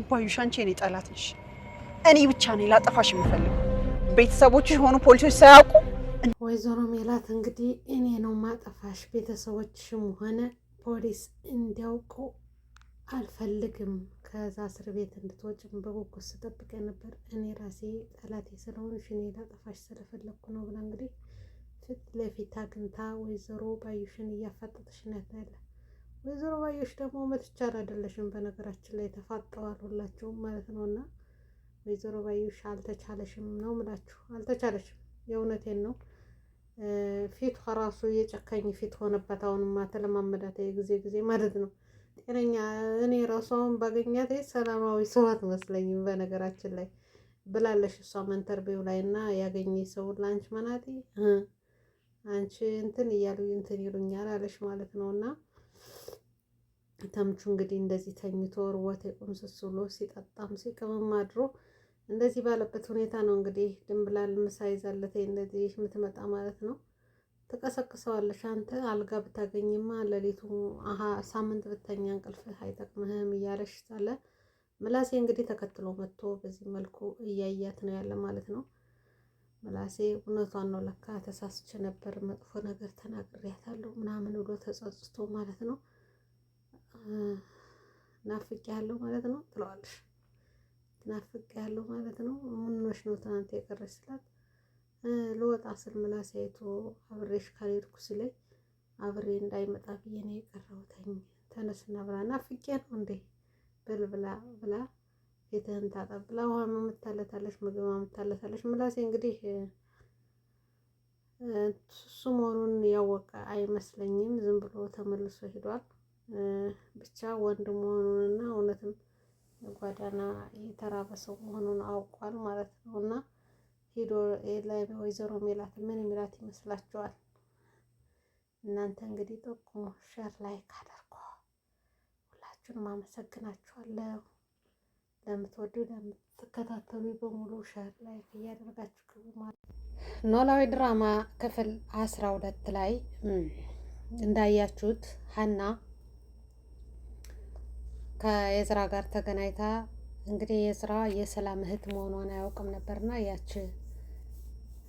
ባዩሽ አንቺ የኔ ጠላት ነሽ። እኔ ብቻ ነኝ ላጠፋሽ የምፈልገው። ቤተሰቦችሽ ሆኑ ፖሊሶች ሳያውቁ። ወይዘሮ ሜላት እንግዲህ እኔ ነው ማጠፋሽ፣ ቤተሰቦችሽም ሆነ ፖሊስ እንዲያውቁ አልፈልግም። ከዛ እስር ቤት እንድትወጭም በጉጉት ስጠብቅ ነበር። እኔ ራሴ ጠላቴ ስለሆንሽ እኔ ላጠፋሽ ስለፈለግኩ ነው ብላ እንግዲህ ፊት ለፊት አግኝታ ወይዘሮ ባዩሽን እያፋጠጠሽ ነው ያለ። ወይዘሮ ባዩሽ ደግሞ መትቻል አይደለሽም፣ በነገራችን ላይ ተፋጠዋል ሁላቸውም ማለት ነው። እና ወይዘሮ ባዩሽ አልተቻለሽም ነው ምላችሁ፣ አልተቻለሽም። የእውነቴን ነው። ፊቷ ራሱ የጨካኝ ፊት ሆነባት። አሁንማ ተለማመዳት ጊዜ ማለት ነው። ጤነኛ እኔ ራሱ አሁን ባገኛት ሰላማዊ ሰው አትመስለኝም በነገራችን ላይ ብላለሽ። እሷ መንተርቤው ላይ እና ያገኘ ሰው ላንች መናጤ አንቺ እንትን እያሉ እንትን ይሉኛል አለሽ ማለት ነው። እና ተምቹ እንግዲህ እንደዚህ ተኝቶ ርወት የቁምስስ ብሎ ሲጠጣም ሲቅምም አድሮ እንደዚህ ባለበት ሁኔታ ነው እንግዲህ ድንብላል ምሳ ይዛለት እንደዚህ የምትመጣ ማለት ነው። ትቀሰቅሰዋለሽ። አንተ አልጋ ብታገኝማ ሌሊቱ ሳምንት ብተኛ እንቅልፍህ አይጠቅምህም እያለሽ ሳለ ምላሴ እንግዲህ ተከትሎ መጥቶ በዚህ መልኩ እያያት ነው ያለ ማለት ነው። ምላሴ እውነቷን ነው ለካ ተሳስቼ ነበር፣ መጥፎ ነገር ተናግሬያታለሁ ምናምን ብሎ ተጸጽቶ ማለት ነው። ናፍቄያለሁ ማለት ነው ትለዋለሽ። ናፍቄያለሁ ማለት ነው። ምንሽ ነው ትናንት የቀረሽ ስላት ልወጣ ስል ምላሴ አይቶ አብሬሽ ካልሄድኩ ሲለኝ አብሬ እንዳይመጣ ብዬ ነው የቀረሁትኝ። ተነስና ብላ ናፍቄ ነው እንዴ ብል ብላ ፊትህን ታጠብ ብላ ውሃ የምታለታለሽ ምግብ የምታለታለሽ። ምላሴ እንግዲህ እሱ መሆኑን ያወቀ አይመስለኝም። ዝም ብሎ ተመልሶ ሄዷል። ብቻ ወንድ መሆኑንና እውነትም ጓዳና የተራበ ሰው መሆኑን አውቋል ማለት ነው። እና ሄዶ ወይዘሮ ሜላት ምን የሚላት ይመስላችኋል? እናንተ እንግዲህ ጠቁሙ፣ ሸር ላይክ አድርጉ። ሁላችሁንም አመሰግናችኋለሁ። ለምትወዱ ለምትከታተሉ በሙሉ ሸር ላይክ እያደረጋችሁ ግቡ ማለት ነው። ኖላዊ ድራማ ክፍል 12 ላይ እንዳያችሁት ሀና ከየስራ ጋር ተገናኝታ እንግዲህ የስራ የሰላም እህት መሆኗን አያውቅም ነበርና ያች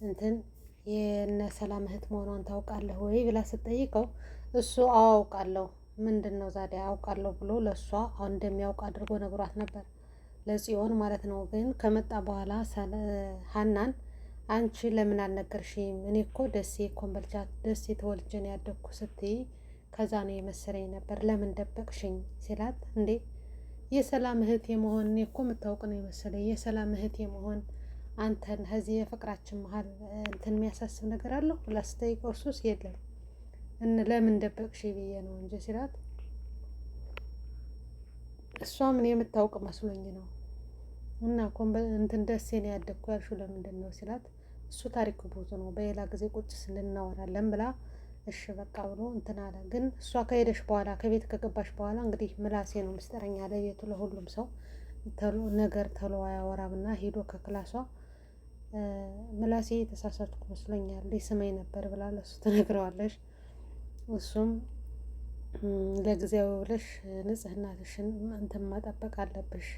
እንትን የነ ሰላም እህት መሆኗን ታውቃለህ ወይ ብላ ስትጠይቀው እሱ አውቃለሁ፣ ምንድነው ዛሬ አውቃለሁ ብሎ ለሷ እንደሚያውቅ አድርጎ ነግሯት ነበር፣ ለጽዮን ማለት ነው። ግን ከመጣ በኋላ ሀናን አንቺ ለምን አልነገርሽኝም? እኔ እኮ ደሴ ኮምቦልቻ ደሴ ተወልጄ ነው ያደግኩ ስትይ ከዛ ነው የመሰለኝ ነበር፣ ለምን ደበቅሽኝ ሲላት፣ እንዴ የሰላም እህት የመሆን እኔ እኮ የምታውቅ ነው የመሰለኝ፣ የሰላም እህት የመሆን አንተን ከዚህ የፍቅራችን መሀል እንትን የሚያሳስብ ነገር አለው ብላ ስትጠይቀው እሱስ የለም ለምን ደበቅሽ ብዬ ነው እንጂ ሲላት፣ እሷ ምን የምታውቅ መስሎኝ ነው እና እንትን ደሴ ነው ያደግኩ ያልሽው ለምንድን ነው ሲላት፣ እሱ ታሪክ ብዙ ነው በሌላ ጊዜ ቁጭ ስንናወራለን ብላ እሺ በቃ ብሎ እንትን አለ። ግን እሷ ከሄደሽ በኋላ ከቤት ከገባሽ በኋላ እንግዲህ ምላሴ ነው ምስጢረኛ ለቤቱ ለሁሉም ሰው ነገር ተሎ አያወራምና ሄዶ ከክላሷ ምላሴ የተሳሳትኩ መስሎኛል ሊስመኝ ነበር ብላ ለሱ ትነግረዋለሽ። እሱም ለጊዜው ብለሽ ንጽህናሽን እንትን መጠበቅ አለብሽ፣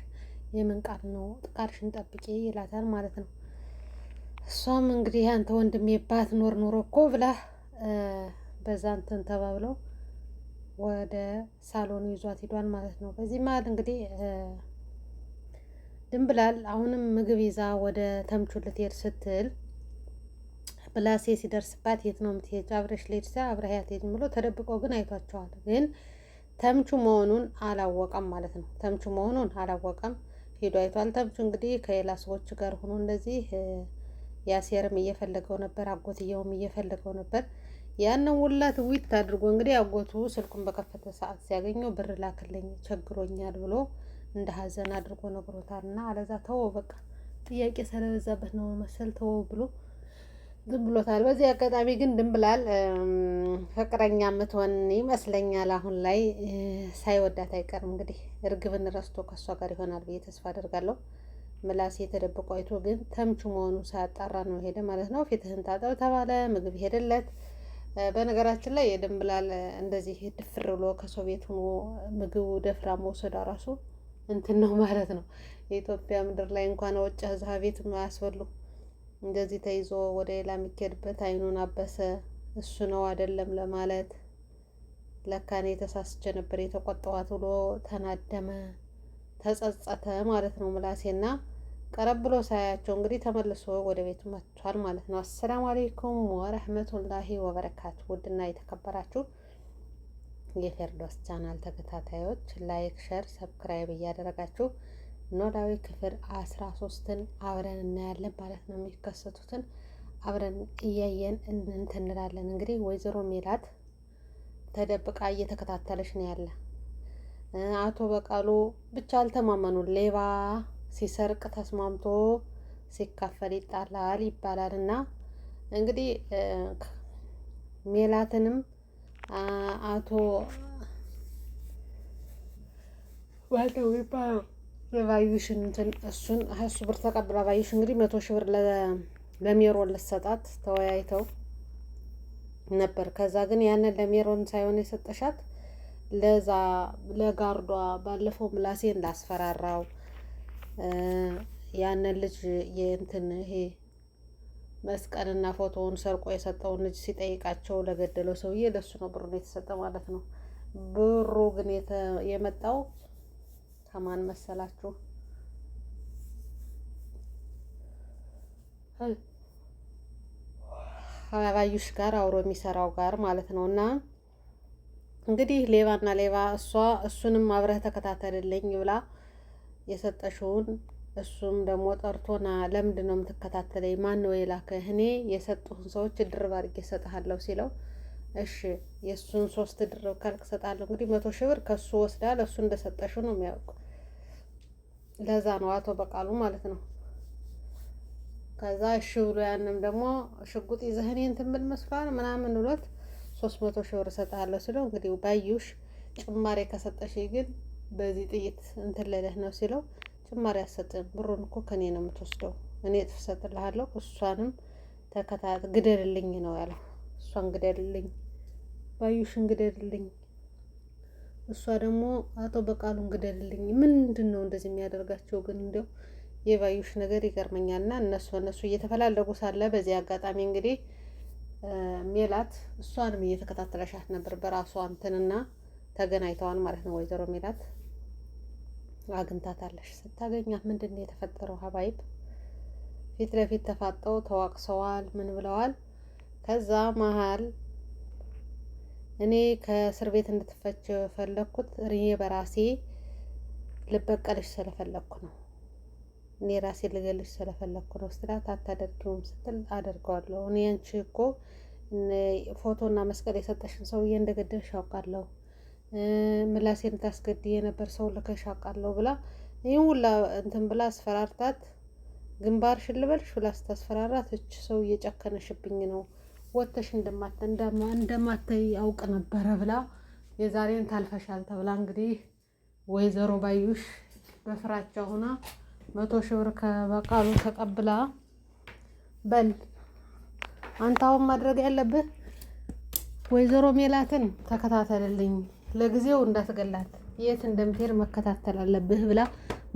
የምን ቃል ነው ቃልሽን ጠብቂ ይላታል ማለት ነው። እሷም እንግዲህ አንተ ወንድሜ ባትኖር ኖሮ እኮ ብላ በዛ እንትን ተባብለው ወደ ሳሎኑ ይዟት ሄዷል ማለት ነው። በዚህ መሀል እንግዲህ ድንብላል አሁንም ምግብ ይዛ ወደ ተምቹ ልትሄድ ስትል ብላሴ ሲደርስባት የት ነው የምትሄጅ? አብረሽ ልሄድ ሲል አብረህ አትሄጂም ብሎ ተደብቀው ግን አይቷቸዋል። ግን ተምቹ መሆኑን አላወቀም ማለት ነው። ተምቹ መሆኑን አላወቀም፣ ሄዶ አይቷል። ተምቹ እንግዲህ ከሌላ ሰዎች ጋር ሆኖ እንደዚህ ያሴርም እየፈለገው ነበር፣ አጎትየውም እየፈለገው ነበር። ያንን ውላት ዊት አድርጎ እንግዲህ አጎቱ ስልኩን በከፈተ ሰዓት ሲያገኘው ብር ላክልኝ ቸግሮኛል ብሎ እንደ ሀዘን አድርጎ ነግሮታል። እና አለዛ ተወው በቃ ጥያቄ ስለበዛበት ነው መሰል ተወው ብሎ ዝም ብሎታል። በዚህ አጋጣሚ ግን ድንብላል ፍቅረኛ የምትሆን ይመስለኛል አሁን ላይ ሳይወዳት አይቀርም። እንግዲህ እርግብን ረስቶ ከሷ ጋር ይሆናል ብዬ ተስፋ አደርጋለሁ። ምላሴ የተደበቁ አይቶ ግን ተምቹ መሆኑን ሳያጣራ ነው ሄደ ማለት ነው። ፊትህን ታጠብ ተባለ፣ ምግብ ሄደለት። በነገራችን ላይ የድንብላል እንደዚህ ድፍር ብሎ ከሰው ቤት ሆኖ ምግቡ ደፍራ መውሰዷ ራሱ እንትን ነው ማለት ነው። የኢትዮጵያ ምድር ላይ እንኳን ወጭ ህዝብ ቤት አያስበሉ። እንደዚህ ተይዞ ወደ ሌላ የሚኬድበት አይኑን አበሰ። እሱ ነው አይደለም ለማለት ለካ እኔ ተሳስቼ ነበር የተቆጣኋት ብሎ ተናደመ፣ ተጸጸተ ማለት ነው ምላሴና ቀረብ ብሎ ሳያቸው እንግዲህ ተመልሶ ወደ ቤቱ መጥቷል ማለት ነው። አሰላሙ አሌይኩም ወረህመቱላሂ ወበረካቱ። ውድና የተከበራችሁ የፌርዶስ ቻናል ተከታታዮች ላይክ፣ ሸር፣ ሰብስክራይብ እያደረጋችሁ ኖላዊ ክፍል 13ን አብረን እናያለን ማለት ነው። የሚከሰቱትን አብረን እያየን እንትን እንላለን። እንግዲህ ወይዘሮ ሜላት ተደብቃ እየተከታተለች ነው ያለ። አቶ በቃሉ ብቻ አልተማመኑ። ሌባ ሲሰርቅ ተስማምቶ ሲካፈል ይጣላል ይባላል እና እንግዲህ ሜላትንም አቶ ዋልተው ይባላል የባዩሽን እንትን እሱ ብር ተቀብላ ባዩሽ እንግዲህ 100 ሺህ ብር ለሜሮን ልትሰጣት ተወያይተው ነበር። ከዛ ግን ያንን ለሜሮን ሳይሆን የሰጠሻት ለዛ ለጋርዷ ባለፈው ምላሴን ላስፈራራው ያንን ልጅ የእንትን ይሄ መስቀልና ፎቶውን ሰርቆ የሰጠውን ልጅ ሲጠይቃቸው ለገደለው ሰውዬ ለሱ ነው ብሩን የተሰጠ ማለት ነው። ብሩ ግን የመጣው ከማን መሰላችሁ? ባዩሽ ጋር አብሮ የሚሰራው ጋር ማለት ነው። እና እንግዲህ ሌባና ሌባ እሱንም አብረህ ተከታተልልኝ ብላ የሰጠሽውን እሱም ደግሞ ጠርቶና ለምንድን ነው የምትከታተለኝ? ማን ነው የላከህ? እኔ የሰጡህን ሰዎች ድርብ አድርጌ እሰጥሃለሁ ሲለው እሺ የእሱን 3 ድርብ ካልክ እሰጥሃለሁ። እንግዲህ 100 ሺህ ብር ከሱ ወስዳ ለእሱ እንደሰጠሽው ነው የሚያውቁ። ለዛ ነው አቶ በቃሉ ማለት ነው። ከዛ እሺ ብሎ ያንም ደግሞ ሽጉጥ ይዘህ እኔን እንትን ብል መስሏል ምናምን ብሎት 300 ሺህ ብር እሰጥሃለሁ ሲለው እንግዲህ ባዩሽ ጭማሬ ከሰጠሽ ግን በዚህ ጥይት እንትን ልልህ ነው ሲለው ጭማሪ አትሰጥም፣ ብሩን እኮ ከኔ ነው የምትወስደው፣ እኔ እሰጥልሃለሁ፣ እሷንም ግደልልኝ ነው ያለው። እሷን ግደልልኝ፣ ባዩሽን ግደልልኝ፣ እሷ ደግሞ አቶ በቃሉን ግደልልኝ። ምንድን ነው እንደዚህ የሚያደርጋቸው ግን? እንዲያው የባዩሽ ነገር ይገርመኛል። እና እነሱ እየተፈላለጉ ሳለ በዚህ አጋጣሚ እንግዲህ ሜላት እሷንም እየተከታተለሻት ነበር በራሷ እንትንና ተገናኝተዋል ማለት ነው። ወይዘሮ ሜላት አግኝታታለሽ። ስታገኛት ምንድን ነው የተፈጠረው? ሀባይብ ፊት ለፊት ተፋጠው ተዋቅሰዋል። ምን ብለዋል? ከዛ መሀል እኔ ከእስር ቤት እንድትፈች ፈለግኩት እኔ በራሴ ልበቀልሽ ስለፈለግኩ ነው፣ እኔ ራሴ ልገልሽ ስለፈለግኩ ነው ስትላት አታደርጊውም ስትል አደርገዋለሁ። እኔ አንቺ እኮ ፎቶና መስቀል የሰጠሽን ሰውዬ እንደገደልሽ አውቃለሁ፣ ምላሴን ታስገድዬ የነበር ሰው ልከሽ አውቃለሁ ብላ ይህን ሁላ እንትን ብላ አስፈራርታት ግንባርሽን ልበልሽ ብላ ስታስፈራራት እች ሰው እየጨከነሽብኝ ነው ወጥተሽ እንደማታይ አውቅ ነበረ ብላ የዛሬን ታልፈሻል ተብላ እንግዲህ ወይዘሮ ባዩሽ በፍራቻ ሆና 100 ሺህ ብር ከበቃሉ ተቀብላ በል አንተ አሁን ማድረግ ያለብህ ወይዘሮ ሜላትን ተከታተልልኝ፣ ለጊዜው እንዳትገላት የት እንደምትሄድ መከታተል አለብህ ብላ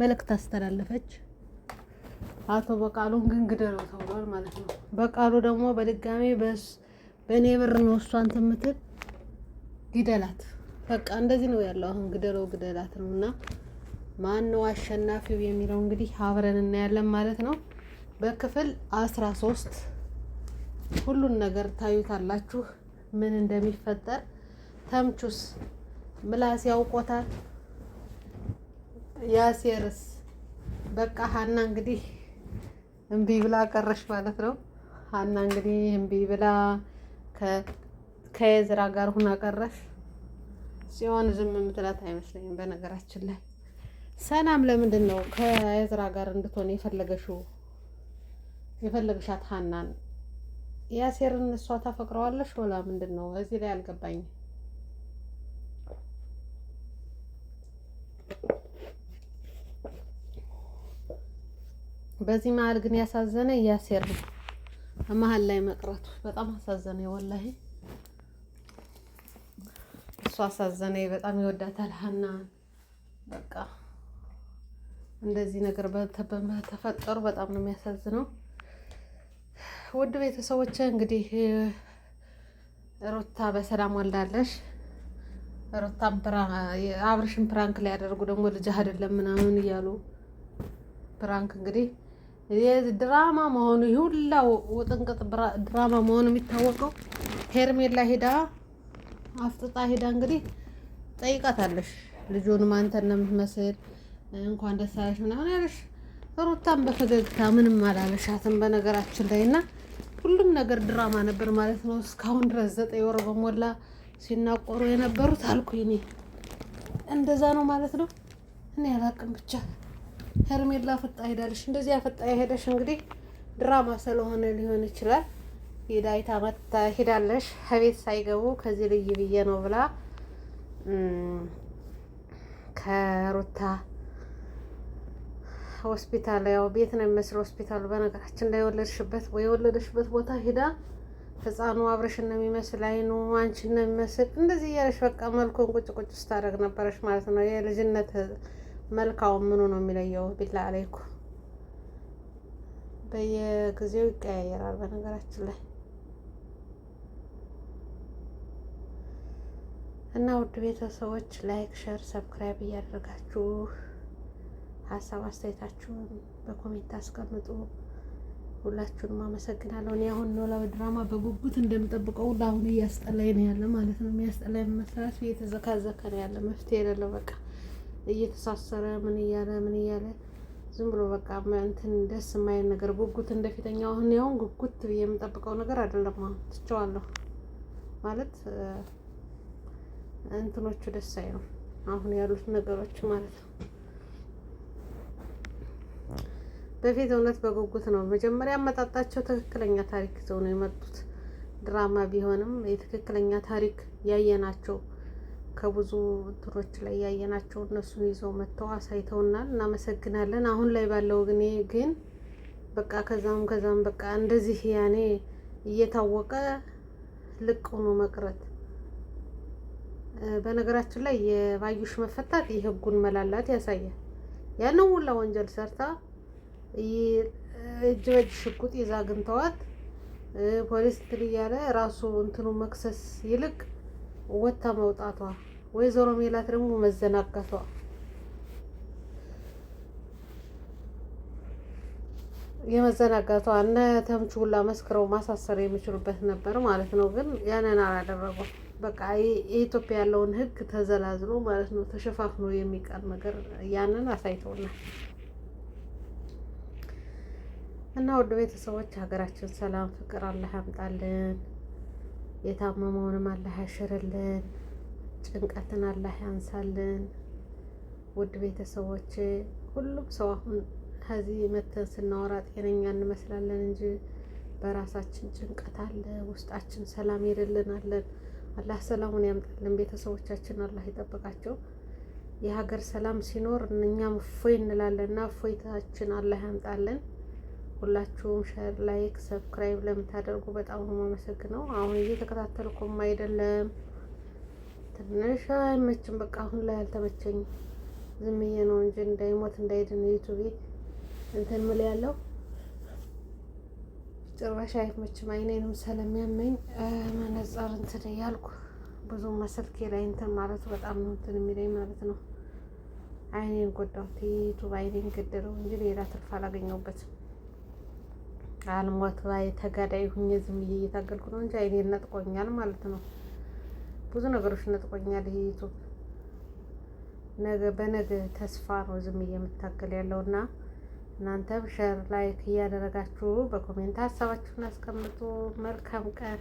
መልእክት አስተላለፈች። አቶ በቃሉን ግን ግደለው ተብሏል ማለት ነው። በቃሉ ደግሞ በድጋሚ በእኔ ብር ነው እሷን ትምትል ግደላት፣ በቃ እንደዚህ ነው ያለው። አሁን ግደላት ነው። እና ማን ነው አሸናፊው የሚለው እንግዲህ አብረን እናያለን ማለት ነው። በክፍል 13 ሁሉን ነገር ታዩታላችሁ ምን እንደሚፈጠር። ተምቹስ ምላስ ያውቆታል፣ ያሴርስ በቃ ሀና እንግዲህ እምቢ ብላ ቀረሽ ማለት ነው። ሀና እንግዲህ እምቢ ብላ ከየዝራ ጋር ሁና ቀረሽ። ሲሆን ዝም የምትላት አይመስለኝም። በነገራችን ላይ ሰላም ለምንድን ነው ከየዝራ ጋር እንድትሆን የፈለግሻት ሀናን? ያሴርን እሷ ታፈቅረዋለሽ ወላ ምንድን ነው? እዚህ ላይ አልገባኝም። በዚህ መሀል ግን ያሳዘነ ያሴር ነው። መሀል ላይ መቅረቱ በጣም አሳዘነ። ወላሂ እሱ አሳዘነ። በጣም ይወዳታል ሀናን። በቃ እንደዚህ ነገር በተፈጠሩ በጣም ነው የሚያሳዝነው። ውድ ቤተሰቦች እንግዲህ ሩታ በሰላም ወልዳለሽ። ሩታም አብርሽን ፕራንክ ላይ ያደርጉ ደግሞ ልጅህ አይደለም ምናምን እያሉ ፕራንክ እንግዲህ ድራማ መሆኑ ይሁላው ውጥንቅጥ ድራማ መሆኑ የሚታወቀው ሄርሜላ ሄዳ አፍጥጣ ሄዳ እንግዲህ ጠይቃታለሽ። ልጁንም አንተን ነው የምትመስል እንኳን ደስ አለሽ ምናምን ያለሽ። ሩታም በፈገግታ ምንም አላለሻትም በነገራችን ላይ እና ሁሉም ነገር ድራማ ነበር ማለት ነው። እስካሁን ድረስ 9 ወር በሞላ ሲናቆሩ የነበሩት አልኩኝ እኔ እንደዛ ነው ማለት ነው። እኔ አላቅም ብቻ ሄርሜላ ፈጣ ሄዳለሽ። እንደዚህ ያፈጣ ሄደሽ እንግዲህ ድራማ ስለሆነ ሊሆን ይችላል። ሄዳይታ መታ ሄዳለሽ ከቤት ሳይገቡ ከዚህ ልይ ብዬ ነው ብላ ከሩታ ሆስፒታል ያው ቤት ነው የሚመስለው ሆስፒታሉ በነገራችን ላይ የወለደሽበት ቦታ ሄዳ ህፃኑ አብረሽን ነው የሚመስል አይኑ አንቺን ነው የሚመስል እንደዚህ እያለሽ በቃ መልኩን ቁጭ ቁጭ ስታደርግ ነበረሽ ማለት ነው። የልጅነት መልካው ምኑ ነው የሚለየው? ቢላ አለይኩ በየጊዜው ይቀያየራል በነገራችን ላይ እና ውድ ቤተሰቦች ላይክ፣ ሸር፣ ሰብስክራይብ እያደረጋችሁ ሀሳብ አስተያየታችሁን በኮሜንት አስቀምጡ። ሁላችሁንም አመሰግናለሁ። እኔ አሁን ኖላዊ ድራማ በጉጉት እንደምጠብቀው አሁን እያስጠላኝ ነው ያለ ማለት ነው። የሚያስጠላኝ መስራት እየተዘካዘከ ነው ያለ መፍትሄ የሌለው በቃ እየተሳሰረ ምን እያለ ዝም ብሎ በቃ እንትን ደስ የማይል ነገር ጉጉት እንደፊተኛው አሁን ጉጉት ብዬ የምጠብቀው ነገር አይደለም። አሁን ትቼዋለሁ ማለት እንትኖቹ ደስ አይሉ አሁን ያሉት ነገሮች ማለት ነው። በፊት እውነት በጉጉት ነው መጀመሪያ አመጣጣቸው ትክክለኛ ታሪክ ይዘው ነው የመጡት። ድራማ ቢሆንም የትክክለኛ ታሪክ ያየናቸው ከብዙ እንትኖች ላይ ያየናቸው እነሱን ይዘው መጥተው አሳይተውናል። እናመሰግናለን። አሁን ላይ ባለው ግን በቃ ከዛም በቃ እንደዚህ ያኔ እየታወቀ ልቅ ሆኖ መቅረት። በነገራችን ላይ የባዩሽ መፈታት የህጉን መላላት ያሳያል። ያንን ሁላ ወንጀል ሰርታ እጅ በእጅ ሽጉጥ ይዛ አግኝተዋት ፖሊስ እንትን እያለ ራሱ እንትኑ መክሰስ ይልቅ ወታ መውጣቷ፣ ወይዘሮ ሜላት ደግሞ መዘናጋቷ እነ ተምቹ ሁላ መስክረው ማሳሰር የሚችሉበት ነበር ማለት ነው። ግን ያንን አላደረጉም። በቃ የኢትዮጵያ ያለውን ህግ ተዘላዝሎ ማለት ነው ተሸፋፍኖ የሚቀር ነገር ያንን አሳይተውናል። እና ውድ ቤተሰቦች ሀገራችን ሰላም፣ ፍቅር አላህ ያምጣልን። የታመመውንም አላህ ያሽርልን። ጭንቀትን አላህ ያንሳልን። ውድ ቤተሰቦች ሁሉም ሰው አሁን ከዚህ መተን ስናወራ ጤነኛ እንመስላለን እንጂ በራሳችን ጭንቀት አለ፣ ውስጣችን ሰላም የሌለናለን። አላህ ሰላሙን ያምጣልን። ቤተሰቦቻችን አላህ ይጠብቃቸው። የሀገር ሰላም ሲኖር እኛም እፎይ እንላለንና እፎይታችን አላህ ያምጣልን። ሁላችሁም ሼር፣ ላይክ፣ ሰብስክራይብ ለምታደርጉ በጣም ነው የማመሰግነው። አሁን እየተከታተልኩም አይደለም ትንሽ አይመችም። በቃ አሁን ላይ አልተመቸኝም። ዝም ብዬ ነው እንጂ እንዳይሞት እንዳይድን ዩቲዩብ እንትን ምል ያለው ጭራሽ አይመችም። አይኔንም ስለሚያመኝ መነጽር እንትን እያልኩ ብዙ መስልኬ ላይ እንትን ማለቱ በጣም ነው እንትን የሚለኝ ማለት ነው። አይኔን ጎዳሁት። ዩቲዩብ አይኔን ገደለው እንጂ ሌላ ትርፍ አላገኘሁበትም። አልሞት ባይ ተጋዳይ ሁኜ ዝም ብዬ እየታገልኩ ነው እንጂ አይኔን ነጥቆኛል ማለት ነው። ብዙ ነገሮች ነጥቆኛል። ይሄ ዩቲዩብ በነገ ተስፋ ነው ዝም ብዬ የምታገል ያለውና እናንተም ሼር ላይክ እያደረጋችሁ በኮሜንት ሀሳባችሁን አስቀምጡ። መልካም ቀን